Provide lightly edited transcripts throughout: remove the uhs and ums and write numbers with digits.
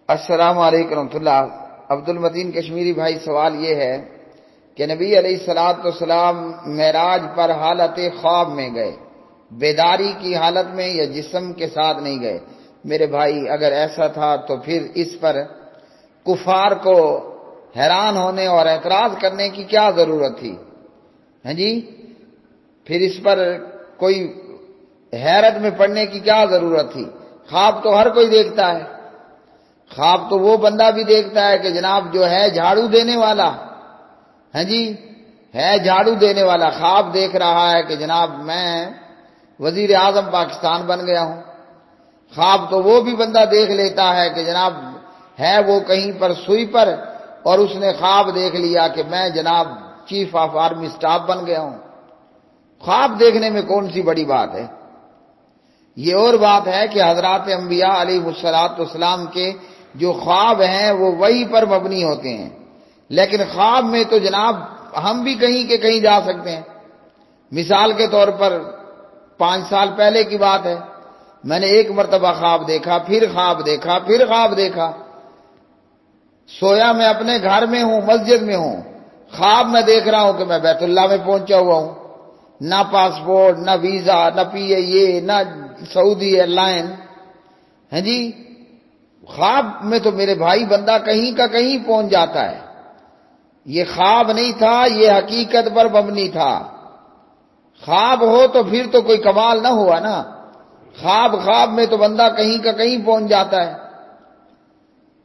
السلام علیکم ورحمۃ اللہ۔ عبد المتین کشمیری بھائی، سوال یہ ہے کہ نبی علیہ الصلوۃ والسلام معراج پر حالت خواب میں گئے، بیداری کی حالت میں یا جسم کے ساتھ نہیں گئے؟ میرے بھائی، اگر ایسا تھا تو پھر اس پر کفار کو حیران ہونے اور اعتراض کرنے کی کیا ضرورت تھی؟ ہاں جی، پھر اس پر کوئی حیرت میں پڑنے کی کیا ضرورت تھی؟ خواب تو ہر کوئی دیکھتا ہے۔ خواب تو وہ بندہ بھی دیکھتا ہے کہ جناب جو ہے جھاڑو دینے والا، ہاں جی، ہے جھاڑو دینے والا، خواب دیکھ رہا ہے کہ جناب میں وزیر اعظم پاکستان بن گیا ہوں۔ خواب تو وہ بھی بندہ دیکھ لیتا ہے کہ جناب ہے وہ کہیں پر سوئی پر اور اس نے خواب دیکھ لیا کہ میں جناب چیف آف آرمی سٹاف بن گیا ہوں۔ خواب دیکھنے میں کون سی بڑی بات ہے؟ یہ اور بات ہے کہ حضرات انبیاء علیہ السلام کے جو خواب ہیں وہ وحی پر مبنی ہوتے ہیں، لیکن خواب میں تو جناب ہم بھی کہیں کے کہیں جا سکتے ہیں۔ مثال کے طور پر 5 سال پہلے کی بات ہے، میں نے ایک مرتبہ خواب دیکھا، پھر خواب دیکھا، پھر خواب دیکھا۔ سویا میں اپنے گھر میں ہوں، مسجد میں ہوں، خواب میں دیکھ رہا ہوں کہ میں بیت اللہ میں پہنچا ہوا ہوں، نہ پاسپورٹ، نہ ویزا، نہ پی اے اے، نہ سعودی ایئر لائن، ہاں جی۔ خواب میں تو میرے بھائی بندہ کہیں کا کہیں پہنچ جاتا ہے۔ یہ خواب نہیں تھا، یہ حقیقت پر مبنی تھا۔ خواب ہو تو پھر تو کوئی کمال نہ ہوا نا۔ خواب میں تو بندہ کہیں کا کہیں پہنچ جاتا ہے۔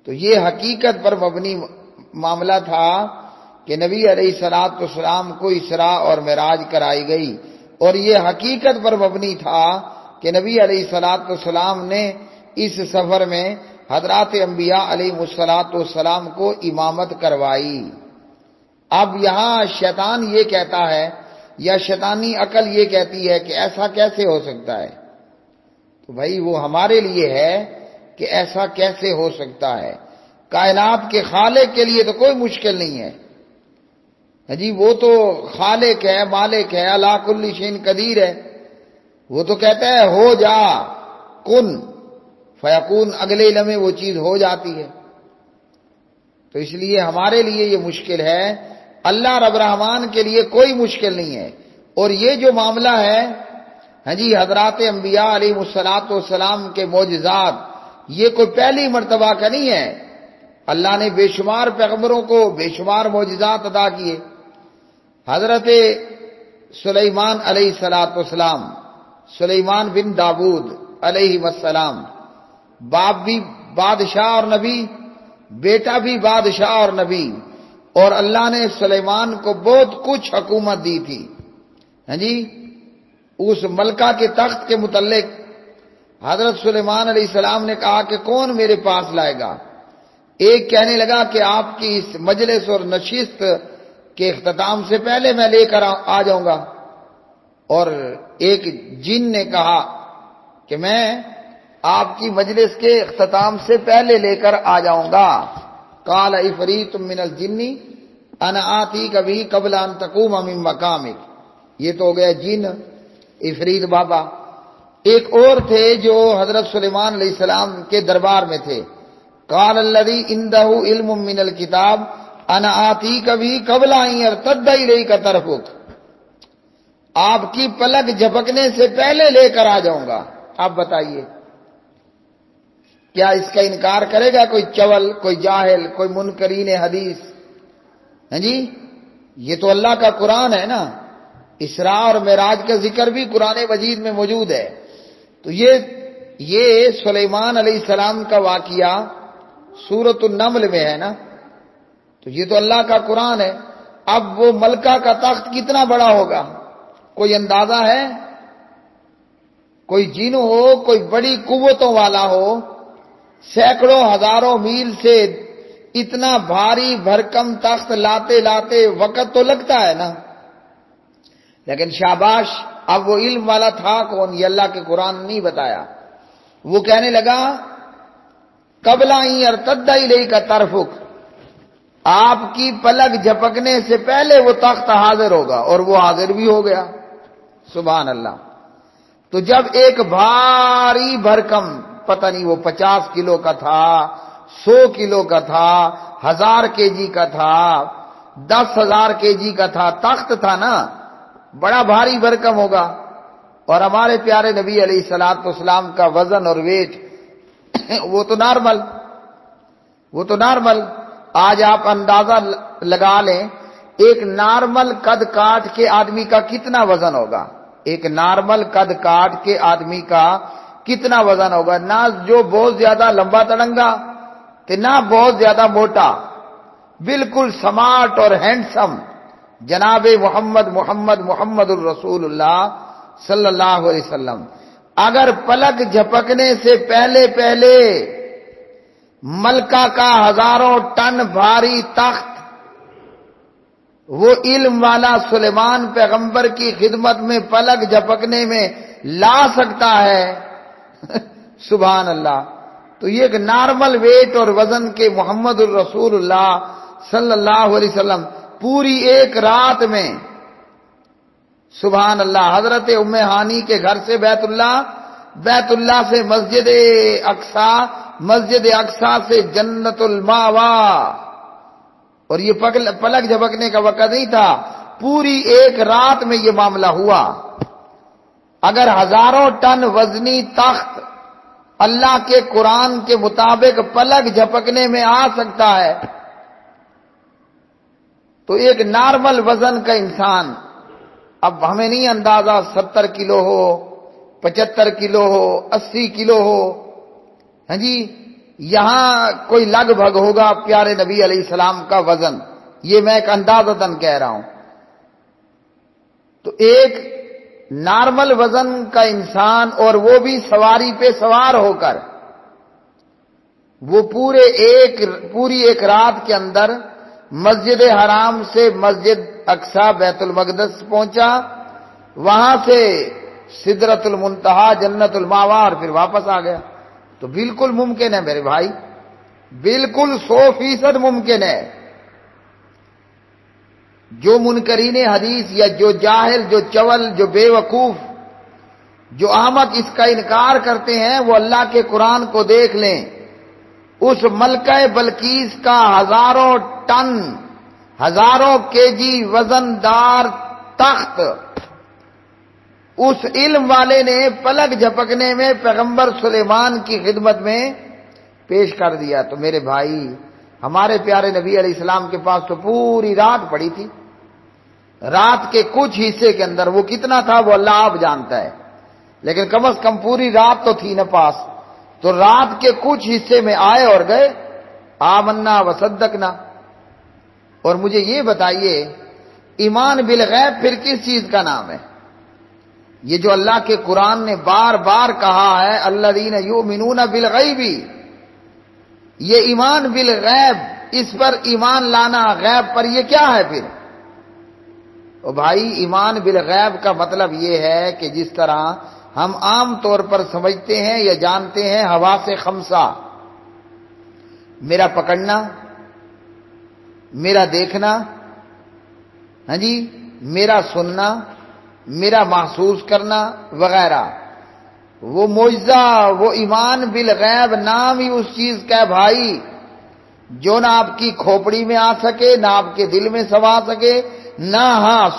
تو یہ حقیقت پر مبنی معاملہ تھا کہ نبی علیہ الصلوۃ والسلام کو اسراء اور معراج کرائی گئی، اور یہ حقیقت پر مبنی تھا کہ نبی علیہ الصلوۃ والسلام نے اس سفر میں حضرات انبیاء علیہ الصلوۃ والسلام کو امامت کروائی۔ اب یہاں شیطان یہ کہتا ہے یا شیطانی عقل یہ کہتی ہے کہ ایسا کیسے ہو سکتا ہے؟ تو بھائی وہ ہمارے لیے ہے کہ ایسا کیسے ہو سکتا ہے۔ کائنات کے خالق کے لیے تو کوئی مشکل نہیں ہے، جی، وہ تو خالق ہے، مالک ہے، علی کل شیء قدیر ہے۔ وہ تو کہتا ہے ہو جا، کن فیکون، اگلے لمحے وہ چیز ہو جاتی ہے۔ تو اس لیے ہمارے لیے یہ مشکل ہے، اللہ رب الرحمن کے لیے کوئی مشکل نہیں ہے۔ اور یہ جو معاملہ ہے، ہاں جی، حضرات انبیاء علیہ الصلوۃ والسلام کے معجزات، یہ کوئی پہلی مرتبہ کا نہیں ہے۔ اللہ نے بے شمار پیغمبروں کو بے شمار معجزات عطا کیے۔ حضرت سلیمان علیہ السلام، سلیمان بن داؤد علیہ السلام، باپ بھی بادشاہ اور نبی، بیٹا بھی بادشاہ اور نبی، اور اللہ نے سلیمان کو بہت کچھ حکومت دی تھی، ہاں جی۔ اس ملکہ کے تخت کے متعلق حضرت سلیمان علیہ السلام نے کہا کہ کون میرے پاس لائے گا؟ ایک کہنے لگا کہ آپ کی اس مجلس اور نشست کے اختتام سے پہلے میں لے کر آ جاؤں گا، اور ایک جن نے کہا کہ میں آپ کی مجلس کے اختتام سے پہلے لے کر آ جاؤں گا۔ قال عفریت من الجن انا آتیک بہ قبل ان تقوم من مقامک۔ یہ تو ہو گیا جن، عفریت بابا۔ ایک اور تھے جو حضرت سلیمان علیہ السلام کے دربار میں تھے۔ قال الذی عنده علم من الکتاب انا آتیک بہ قبل ان یرتد الیک طرفک۔ آپ کی پلک جھپکنے سے پہلے لے کر آ جاؤں گا۔ آپ بتائیے، کیا اس کا انکار کرے گا کوئی چول، کوئی جاہل، کوئی منکرین حدیث؟ ہاں جی، یہ تو اللہ کا قرآن ہے نا۔ اسراء اور معراج کا ذکر بھی قرآن مجید میں موجود ہے۔ تو یہ سلیمان علیہ السلام کا واقعہ سورۃ النمل میں ہے نا، تو یہ تو اللہ کا قرآن ہے۔ اب وہ ملکہ کا تخت کتنا بڑا ہوگا، کوئی اندازہ ہے؟ کوئی جن ہو، کوئی بڑی قوتوں والا ہو، سینکڑوں ہزاروں میل سے اتنا بھاری بھرکم تخت لاتے لاتے وقت تو لگتا ہے نا۔ لیکن شاباش، اب وہ علم والا تھا کون؟ یہ اللہ کے قرآن نے نہیں بتایا۔ وہ کہنے لگا قبل ان یرتد الیک طرفک، آپ کی پلک جھپکنے سے پہلے وہ تخت حاضر ہوگا، اور وہ حاضر بھی ہو گیا۔ سبحان اللہ۔ تو جب ایک بھاری بھرکم، پتہ نہیں وہ 50 کلو کا تھا، 100 کلو کا تھا، 1000 kg کا تھا، 10,000 kg کا تھا، تخت تھا نا، بڑا بھاری بھرکم ہوگا۔ اور ہمارے پیارے نبی علیہ الصلوۃ والسلام کا وزن اور ویٹ وہ تو نارمل۔ آج آپ اندازہ لگا لیں ایک نارمل قد کاٹ کے آدمی کا کتنا وزن ہوگا، ایک نارمل قد کاٹ کے آدمی کا کتنا وزن ہوگا، نہ جو بہت زیادہ لمبا تڑنگا تے نہ بہت زیادہ موٹا، بالکل سمارٹ اور ہینڈسم جناب محمد الرسول اللہ صلی اللہ علیہ وسلم۔ اگر پلک جھپکنے سے پہلے ملکہ کا 1000 ٹن بھاری تخت وہ علم والا سلیمان پیغمبر کی خدمت میں پلک جھپکنے میں لا سکتا ہے سبحان اللہ، تو یہ ایک نارمل ویٹ اور وزن کے محمد الرسول اللہ صلی اللہ علیہ وسلم پوری ایک رات میں سبحان اللہ حضرت ام ہانی کے گھر سے بیت اللہ سے مسجد اقصی سے جنت الماوا، اور یہ پلک جھپکنے کا وقت نہیں تھا، پوری ایک رات میں یہ معاملہ ہوا۔ اگر 1000 ٹن وزنی تخت اللہ کے قرآن کے مطابق پلک جھپکنے میں آ سکتا ہے تو ایک نارمل وزن کا انسان، اب ہمیں نہیں اندازہ 70 کلو ہو، 75 کلو ہو، 80 کلو ہو، ہاں جی، یہاں کوئی لگ بھگ ہوگا پیارے نبی علیہ السلام کا وزن، یہ میں ایک اندازتاً کہہ رہا ہوں۔ تو ایک نارمل وزن کا انسان، اور وہ بھی سواری پہ سوار ہو کر، وہ پوری ایک رات کے اندر مسجد حرام سے مسجد اقصی بیت المقدس پہنچا، وہاں سے سدرۃ المنتہا جنت الماوا، اور پھر واپس آ گیا۔ تو بالکل ممکن ہے میرے بھائی، بالکل 100% ممکن ہے۔ جو منکرین حدیث یا جو جاہل، جو چول، جو بے وقوف، جو احمق اس کا انکار کرتے ہیں، وہ اللہ کے قرآن کو دیکھ لیں۔ اس ملکہ بلقیس کا 1000 ٹن 1000 kg وزن دار تخت اس علم والے نے پلک جھپکنے میں پیغمبر سلیمان کی خدمت میں پیش کر دیا۔ تو میرے بھائی، ہمارے پیارے نبی علیہ السلام کے پاس تو پوری رات پڑی تھی، رات کے کچھ حصے کے اندر وہ کتنا تھا وہ اللہ آپ جانتا ہے، لیکن کم از کم پوری رات تو تھی نا پاس، تو رات کے کچھ حصے میں آئے اور گئے، آمنا وصدقنا۔ اور مجھے یہ بتائیے ایمان بالغیب پھر کس چیز کا نام ہے؟ یہ جو اللہ کے قرآن نے بار بار کہا ہے الذین یؤمنون بالغیب، یہ ایمان بالغیب، اس پر ایمان لانا غیب پر، یہ کیا ہے پھر؟ اور بھائی ایمان بالغیب کا مطلب یہ ہے کہ جس طرح ہم عام طور پر سمجھتے ہیں یا جانتے ہیں حواس خمسہ، میرا پکڑنا، میرا دیکھنا، ہاں جی، میرا سننا، میرا محسوس کرنا وغیرہ، وہ معجزہ، وہ ایمان بالغیب نام ہی اس چیز کا ہے بھائی، جو نہ آپ کی کھوپڑی میں آ سکے، نہ آپ کے دل میں سما سکے، نہ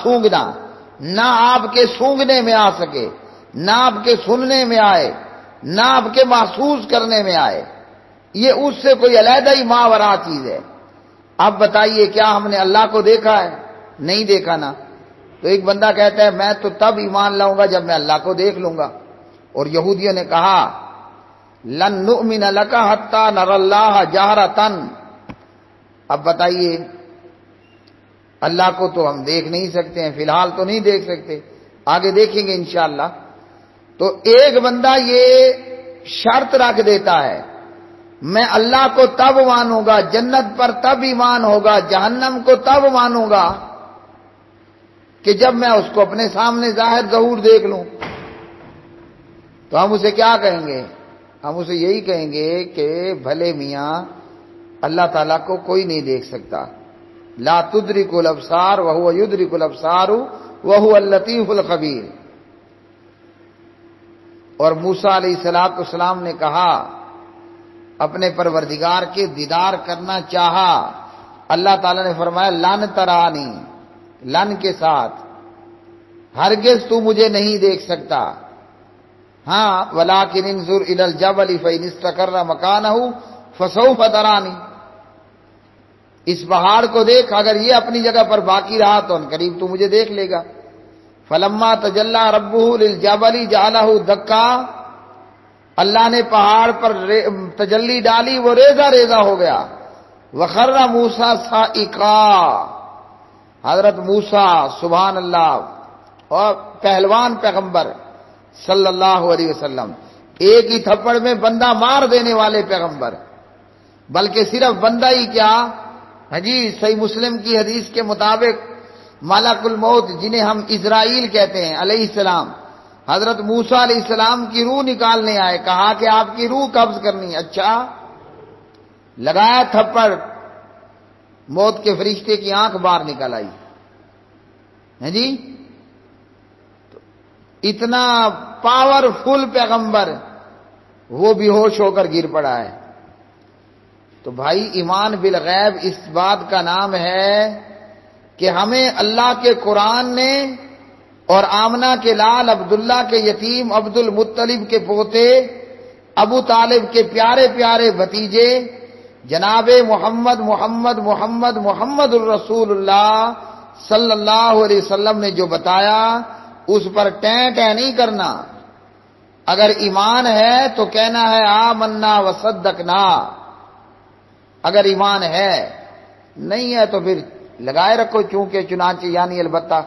سونگنا، نہ آپ کے سونگنے میں آ سکے، نہ آپ کے سننے میں آئے، نہ آپ کے محسوس کرنے میں آئے، یہ اس سے کوئی علیحدہ ہی ماورا چیز ہے۔ اب بتائیے کیا ہم نے اللہ کو دیکھا ہے؟ نہیں دیکھا نا۔ تو ایک بندہ کہتا ہے میں تو تب ایمان لاؤں گا جب میں اللہ کو دیکھ لوں گا، اور یہودیوں نے کہا لن نؤمن لک حتی نری اللہ جہرۃ۔ اب بتائیے اللہ کو تو ہم دیکھ نہیں سکتے ہیں، فی الحال تو نہیں دیکھ سکتے، آگے دیکھیں گے انشاءاللہ۔ تو ایک بندہ یہ شرط رکھ دیتا ہے میں اللہ کو تب مانوں گا، جنت پر تب ایمان ہوگا، جہنم کو تب مانوں گا کہ جب میں اس کو اپنے سامنے ظاہر ظہور دیکھ لوں۔ تو ہم اسے کیا کہیں گے؟ ہم اسے یہی کہیں گے کہ بھلے میاں اللہ تعالیٰ کو کوئی نہیں دیکھ سکتا، لا تدرک الابصار وہو یدرک الابصار وہو اللطیف الخبیر۔ اور موسیٰ علیہ السلام نے کہا اپنے پروردگار کے دیدار کرنا چاہا، اللہ تعالیٰ نے فرمایا لن ترانی، لن کے ساتھ، ہرگز تو مجھے نہیں دیکھ سکتا، ہاں ولیکن انظر الی الجبل فإن استقر مکانہ فسوف ترانی، اس پہاڑ کو دیکھ، اگر یہ اپنی جگہ پر باقی رہا تو ان قریب تو مجھے دیکھ لے گا۔ فلما تجلی ربہ للجبل جعلہ دکا، اللہ نے پہاڑ پر تجلی ڈالی، وہ ریزہ ریزہ ہو گیا۔ وخر موسیٰ صائقا، حضرت موسیٰ سبحان اللہ، اور پہلوان پیغمبر صلی اللہ علیہ وسلم، ایک ہی تھپڑ میں بندہ مار دینے والے پیغمبر، بلکہ صرف بندہ ہی کیا، حدیث صحیح مسلم کی حدیث کے مطابق ملک الموت جنہیں ہم اسرائیل کہتے ہیں علیہ السلام، حضرت موسیٰ علیہ السلام کی روح نکالنے آئے، کہا کہ آپ کی روح قبض کرنی، اچھا، لگایا تھپڑ، موت کے فرشتے کی آنکھ باہر نکل آئی ہے جی۔ اتنا پاورفل پیغمبر، وہ بے ہوش ہو کر گر پڑا ہے۔ تو بھائی ایمان بالغیب اس بات کا نام ہے کہ ہمیں اللہ کے قرآن نے اور آمنہ کے لال عبداللہ کے یتیم عبد المطلب کے پوتے ابو طالب کے پیارے پیارے بھتیجے جناب محمد محمد محمد محمد الرسول اللہ صلی اللہ علیہ وسلم نے جو بتایا اس پر ٹیں ٹیں نہیں کرنا۔ اگر ایمان ہے تو کہنا ہے آمنا وصدقنا، اگر ایمان ہے، نہیں ہے تو پھر لگائے رکھو چونکہ چنانچہ یعنی البتہ۔